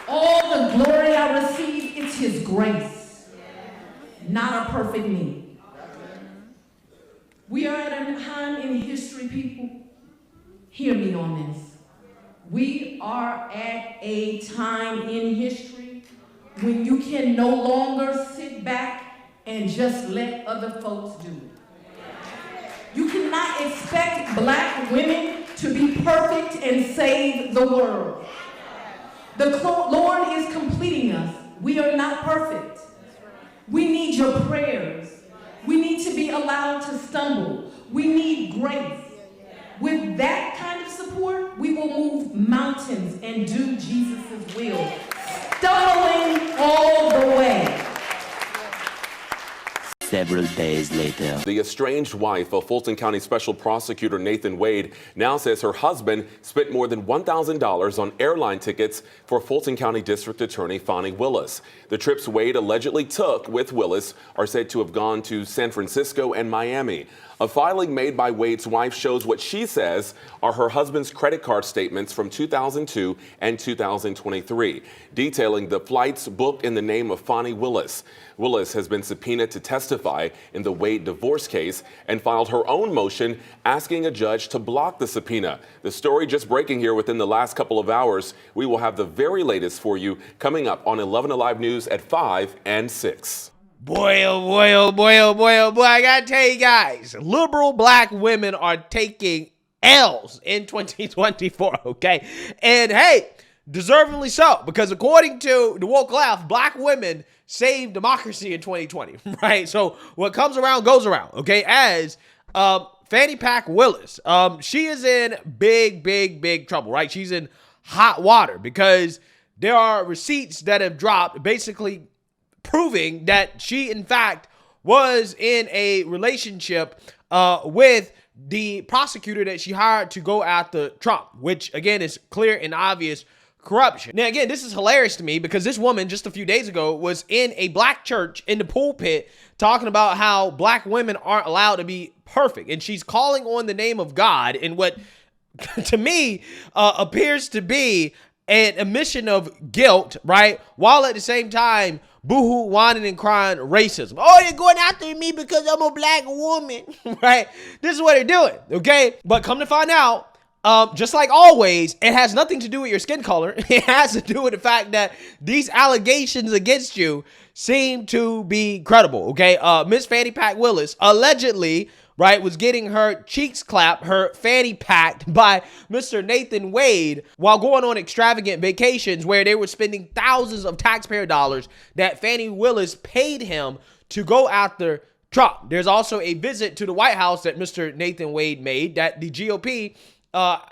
All the glory I receive, it's his grace, not a perfect me. We are at a time in history, people. Hear me on this. We are at a time in history when you can no longer sit back and just let other folks do it. You cannot expect black women to be perfect and save the world. The Lord is completing us. We are not perfect. We need your prayers. We need to be allowed to stumble. We need grace. With that kind of support, we will move mountains and do Jesus' will, stumbling all the way. Several days later. The estranged wife of Fulton County Special Prosecutor Nathan Wade now says her husband spent more than $1,000 on airline tickets for Fulton County District Attorney Fani Willis. The trips Wade allegedly took with Willis are said to have gone to San Francisco and Miami. A filing made by Wade's wife shows what she says are her husband's credit card statements from 2002 and 2023, detailing the flights booked in the name of Fani Willis. Willis has been subpoenaed to testify in the Wade divorce case and filed her own motion asking a judge to block the subpoena. The story just breaking here within the last couple of hours. We will have the very latest for you coming up on 11 Alive News at 5 and 6. Boy, oh boy, oh boy, oh boy, oh boy, I gotta tell you guys, liberal black women are taking L's in 2024, okay? And hey, deservingly so, because according to the woke left, black women saved democracy in 2020, right? So what comes around goes around, okay? As Fani Willis, she is in big trouble, right? She's in hot water because there are receipts that have dropped basically proving that she, in fact, was in a relationship with the prosecutor that she hired to go after Trump, which, again, is clear and obvious corruption. Now, again, this is hilarious to me because this woman just a few days ago was in a black church in the pulpit talking about how black women aren't allowed to be perfect. And she's calling on the name of God in what, to me, appears to be an admission of guilt, right? While at the same time, boohoo, whining, and crying racism. Oh, they're going after me because I'm a black woman, right? This is what they're doing, okay? But come to find out, just like always, it has nothing to do with your skin color. It has to do with the fact that these allegations against you seem to be credible, okay? Miss Fani Willis allegedly, right, was getting her cheeks clapped, her fanny packed by Mr. Nathan Wade while going on extravagant vacations where they were spending thousands of taxpayer dollars that Fani Willis paid him to go after Trump. There's also a visit to the White House that Mr. Nathan Wade made that the GOP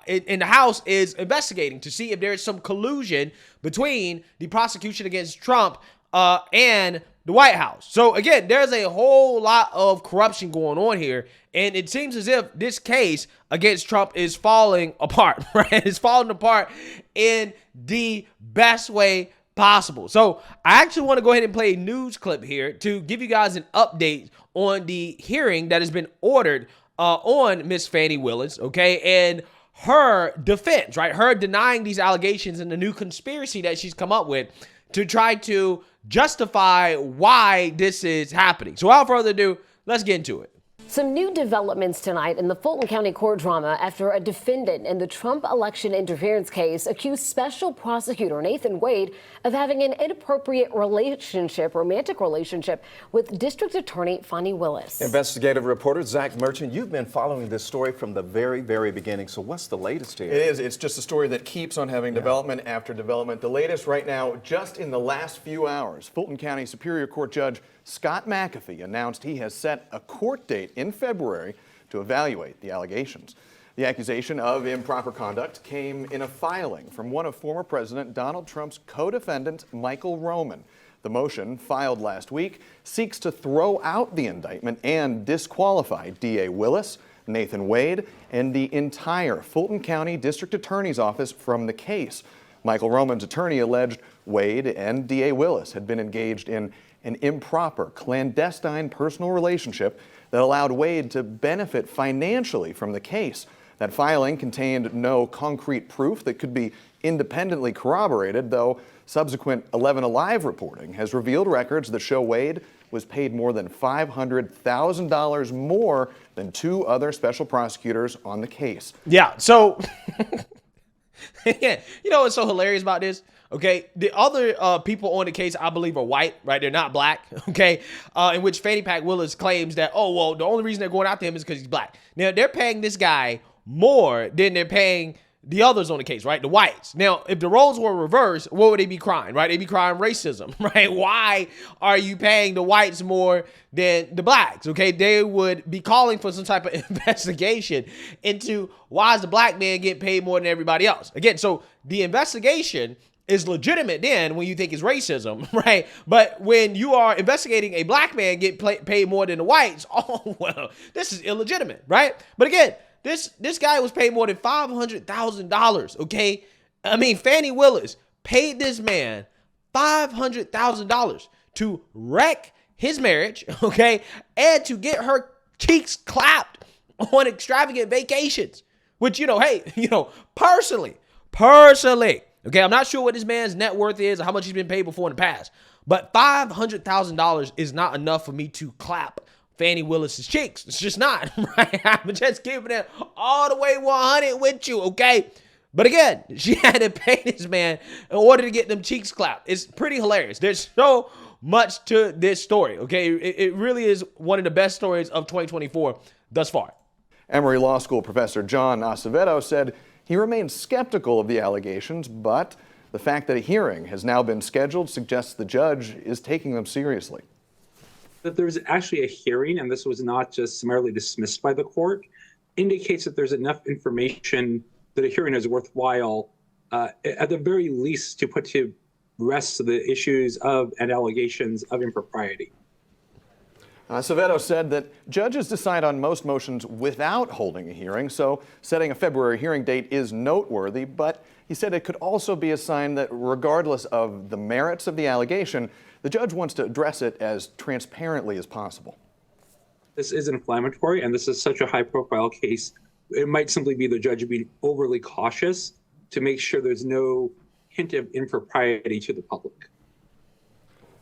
in the House is investigating to see if there is some collusion between the prosecution against Trump and the White House. So again, there's a whole lot of corruption going on here, and it seems as if this case against Trump is falling apart, right? It's falling apart in the best way possible. So I actually want to go ahead and play a news clip here to give you guys an update on the hearing that has been ordered on Miss Fani Willis, okay, and her defense, right? Her denying these allegations and the new conspiracy that she's come up with to try to justify why this is happening. So without further ado, let's get into it. Some new developments tonight in the Fulton County court drama after a defendant in the Trump election interference case accused Special Prosecutor Nathan Wade of having an inappropriate romantic relationship with District Attorney Fani Willis. Investigative reporter Zach Merchant, you've been following this story from the very beginning. So what's the latest here? It is. It's just a story that keeps on having development after development. The latest right now, just in the last few hours, Fulton County Superior Court Judge Scott McAfee announced he has set a court date in February to evaluate the allegations. The accusation of improper conduct came in a filing from one of former President Donald Trump's co-defendants, Michael Roman. The motion, filed last week, seeks to throw out the indictment and disqualify DA Willis, Nathan Wade, and the entire Fulton County District Attorney's Office from the case. Michael Roman's attorney alleged Wade and DA Willis had been engaged in an improper, clandestine personal relationship that allowed Wade to benefit financially from the case. That filing contained no concrete proof that could be independently corroborated, though subsequent 11 Alive reporting has revealed records that show Wade was paid more than $500,000 more than two other special prosecutors on the case. Yeah, so, yeah, you know what's so hilarious about this? Okay, the other people on the case, I believe, are white, right? They're not black, okay? In which Fani Willis claims that, oh, well, the only reason they're going after him is because he's black. Now, they're paying this guy more than they're paying the others on the case, right? The whites. Now, if the roles were reversed, what would they be crying, right? They'd be crying racism, right? Why are you paying the whites more than the blacks, okay? They would be calling for some type of investigation into why is the black man getting paid more than everybody else. Again, so the investigation is legitimate then when you think it's racism, right? But when you are investigating a black man get paid more than the whites, oh, well, this is illegitimate, right? But again, this guy was paid more than $500,000, okay? I mean, Fani Willis paid this man $500,000 to wreck his marriage, okay? And to get her cheeks clapped on extravagant vacations, which, you know, hey, you know, personally, okay, I'm not sure what this man's net worth is or how much he's been paid before in the past, but $500,000 is not enough for me to clap Fani Willis's cheeks. It's just not, right? I'm just keeping it all the way 100 with you, okay? But again, she had to pay this man in order to get them cheeks clapped. It's pretty hilarious. There's so much to this story, okay? It really is one of the best stories of 2024 thus far. Emory Law School professor John Acevedo said he remains skeptical of the allegations, but the fact that a hearing has now been scheduled suggests the judge is taking them seriously. That there's actually a hearing, and this was not just summarily dismissed by the court, indicates that there's enough information that a hearing is worthwhile, at the very least, to put to rest the issues of and allegations of impropriety. Acevedo said that judges decide on most motions without holding a hearing, so setting a February hearing date is noteworthy, but he said it could also be a sign that regardless of the merits of the allegation, the judge wants to address it as transparently as possible. This is inflammatory, and this is such a high-profile case. It might simply be the judge being overly cautious to make sure there's no hint of impropriety to the public.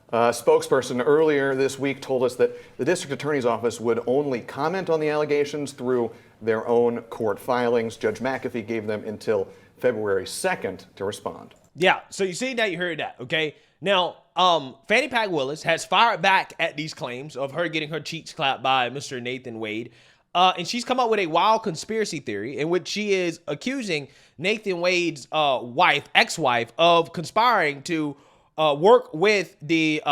A spokesperson earlier this week told us that the district attorney's office would only comment on the allegations through their own court filings. Judge McAfee gave them until February 2nd to respond. Yeah, so you see, now you heard that, okay? Now, Fani Willis has fired back at these claims of her getting her cheeks clapped by Mr. Nathan Wade. And she's come up with a wild conspiracy theory in which she is accusing Nathan Wade's ex-wife, of conspiring to work with the,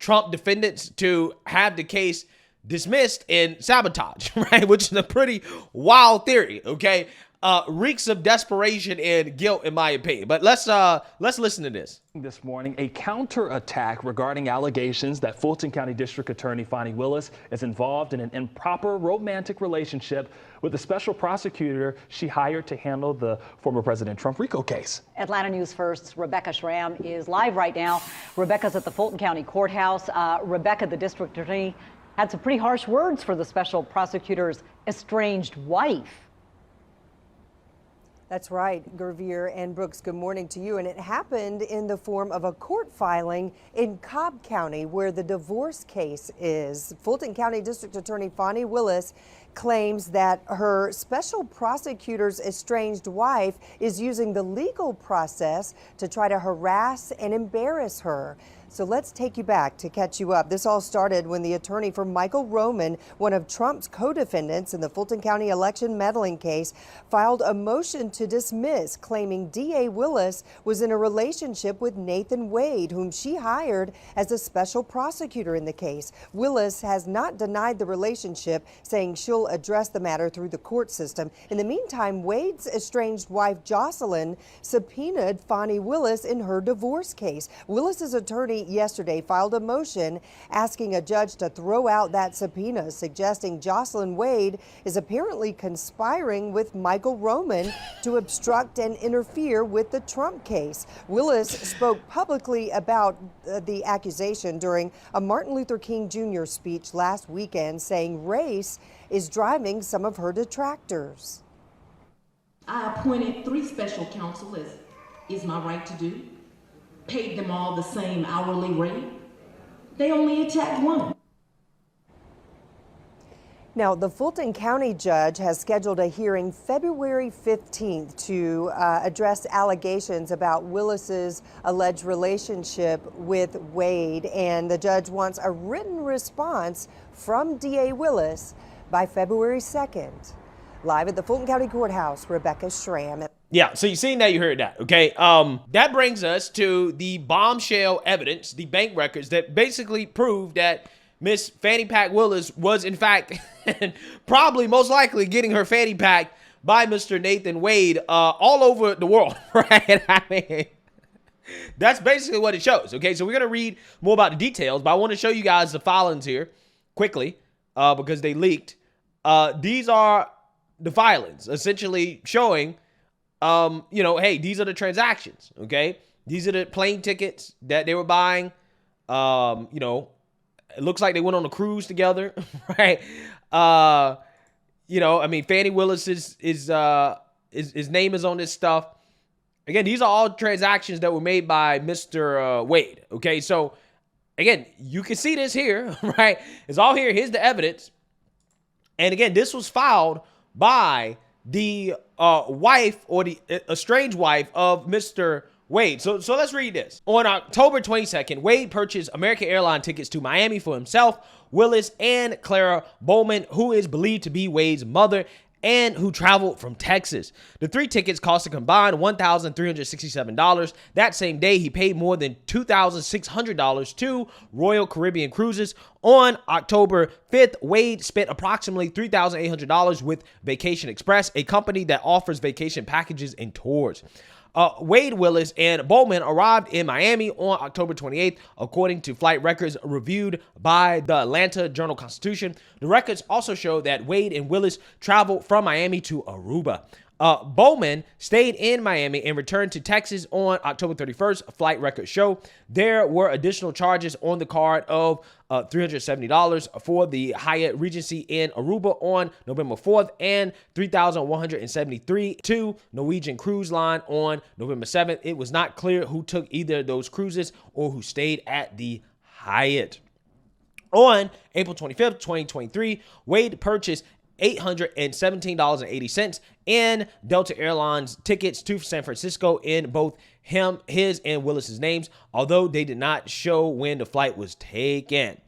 Trump defendants to have the case dismissed and sabotage, right? Which is a pretty wild theory, okay? Reeks of desperation and guilt, in my opinion. But let's listen to this. This morning, a counterattack regarding allegations that Fulton County District Attorney Fani Willis is involved in an improper romantic relationship with the special prosecutor she hired to handle the former President Trump RICO case. Atlanta News First's Rebecca Schramm is live right now. Rebecca's at the Fulton County Courthouse. Rebecca, the district attorney, had some pretty harsh words for the special prosecutor's estranged wife. That's right, Gervier and Brooks, good morning to you. And it happened in the form of a court filing in Cobb County, where the divorce case is. Fulton County District Attorney Fani Willis claims that her special prosecutor's estranged wife is using the legal process to try to harass and embarrass her. So let's take you back to catch you up. This all started when the attorney for Michael Roman, one of Trump's co-defendants in the Fulton County election meddling case, filed a motion to dismiss, claiming DA Willis was in a relationship with Nathan Wade, whom she hired as a special prosecutor in the case. Willis has not denied the relationship, saying she'll address the matter through the court system. In the meantime, Wade's estranged wife, Jocelyn, subpoenaed Fani Willis in her divorce case. Willis's attorney yesterday filed a motion asking a judge to throw out that subpoena, suggesting Jocelyn Wade is apparently conspiring with Michael Roman to obstruct and interfere with the Trump case. Willis spoke publicly about the accusation during a Martin Luther King Jr. speech last weekend, saying race is driving some of her detractors. I appointed 3 special counsel, as is my right to do, paid them all the same hourly rate. They only attacked 1. Now, the Fulton County judge has scheduled a hearing February 15th to address allegations about Willis's alleged relationship with Wade, and the judge wants a written response from DA Willis by February 2nd. Live at the Fulton County Courthouse, Rebecca Schramm. Yeah, so you seen that, you heard that, okay? That brings us to the bombshell evidence, the bank records that basically prove that Miss Fannie Pack Willis was, in fact, probably most likely getting her fanny packed by Mr. Nathan Wade all over the world, right? I mean, that's basically what it shows, okay? So we're going to read more about the details, but I want to show you guys the filings here quickly because they leaked. These are the filings essentially showing, hey, these are the transactions, okay? These are the plane tickets that they were buying, it looks like they went on a cruise together, right? I mean, Fani Willis his name is on this stuff. Again, these are all transactions that were made by Mr. Wade. Okay, so again, you can see this here, right? It's all here. Here's the evidence. And again, this was filed by the wife or the estranged wife of Mr. Wade. So let's read this. On October 22nd, Wade purchased American Airlines tickets to Miami for himself, Willis, and Clara Bowman, who is believed to be Wade's mother and who traveled from Texas. The 3 tickets cost a combined $1,367. That same day, he paid more than $2,600 to Royal Caribbean Cruises. On October 5th, Wade spent approximately $3,800 with Vacation Express, a company that offers vacation packages and tours. Wade, Willis, and Bowman arrived in Miami on October 28th, according to flight records reviewed by the Atlanta Journal-Constitution. The records also show that Wade and Willis traveled from Miami to Aruba. Bowman stayed in Miami and returned to Texas on October 31st. Flight records show there were additional charges on the card of $370 for the Hyatt Regency in Aruba on November 4th and $3,173 to Norwegian Cruise Line on November 7th. It was not clear who took either of those cruises or who stayed at the Hyatt. On April 25th, 2023, Wade purchased $817.80 in Delta Airlines tickets to San Francisco in both his and Willis's names, although they did not show when the flight was taken.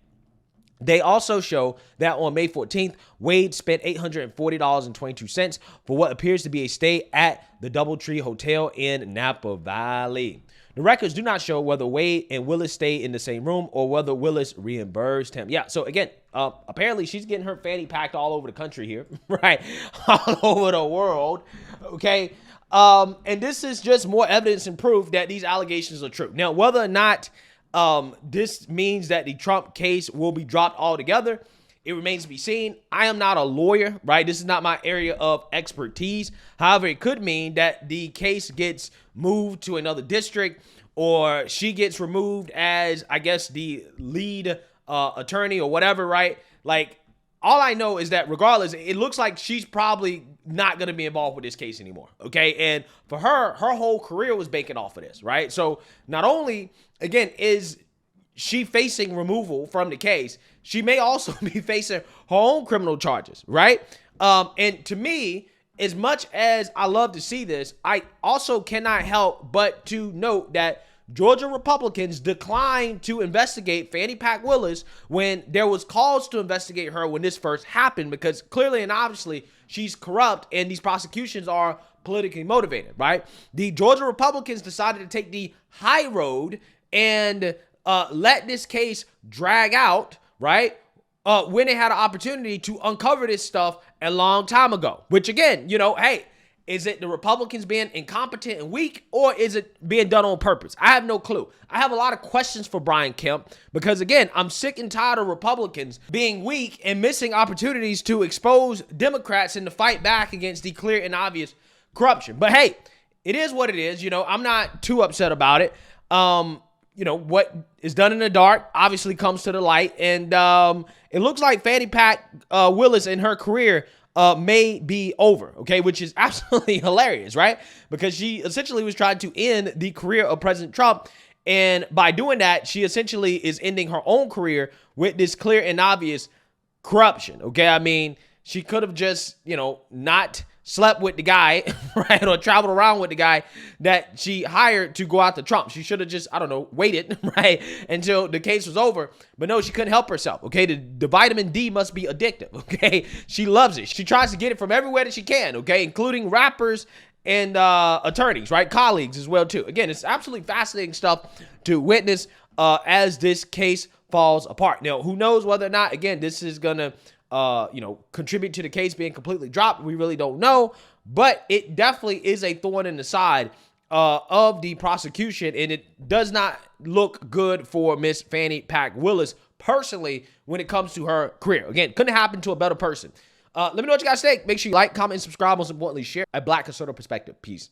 They also show that on May 14th, Wade spent $840.22 for what appears to be a stay at the Doubletree Hotel in Napa Valley. The records do not show whether Wade and Willis stayed in the same room or whether Willis reimbursed him. Yeah, so again, apparently she's getting her fanny packed all over the country here, right? All over the world, okay? And this is just more evidence and proof that these allegations are true. Now, whether or not this means that the Trump case will be dropped altogether, it remains to be seen. I am not a lawyer, right? This is not my area of expertise. However, it could mean that the case gets moved to another district or she gets removed as, I guess, the lead attorney or whatever, right? Like, all I know is that regardless, it looks like she's probably not going to be involved with this case anymore, okay? And for her whole career was banking off of this, right? So not only, again, is she facing removal from the case, she may also be facing her own criminal charges, right? And to me, as much as I love to see this, I also cannot help but to note that Georgia Republicans declined to investigate Fannie Pack Willis when there was calls to investigate her when this first happened, because clearly and obviously she's corrupt and these prosecutions are politically motivated, right? The Georgia Republicans decided to take the high road and let this case drag out, right? When they had an opportunity to uncover this stuff a long time ago, which again, hey, is it the Republicans being incompetent and weak, or is it being done on purpose? I have no clue. I have a lot of questions for Brian Kemp because, again, I'm sick and tired of Republicans being weak and missing opportunities to expose Democrats and to fight back against the clear and obvious corruption. But hey, it is what it is. I'm not too upset about it. what is done in the dark obviously comes to the light. And it looks like Fani Pat Willis and her career may be over, okay, which is absolutely hilarious, right? Because she essentially was trying to end the career of President Trump. And by doing that, she essentially is ending her own career with this clear and obvious corruption, okay? I mean, she could have just, not slept with the guy, right, or traveled around with the guy that she hired to go after Trump. She should have just, waited, right, until the case was over. But no, she couldn't help herself, okay? The vitamin D must be addictive, okay? She loves it. She tries to get it from everywhere that she can, okay, including rappers and attorneys, right, colleagues as well, too. Again, it's absolutely fascinating stuff to witness as this case falls apart. Now, who knows whether or not, again, this is going to contribute to the case being completely dropped. We really don't know, but it definitely is a thorn in the side of the prosecution, and it does not look good for Miss Fani Pat Willis personally when it comes to her career. Again, couldn't happen to a better person. Let me know what you guys think. Make sure you like, comment, and subscribe. Most importantly, share a Black conservative perspective. Peace.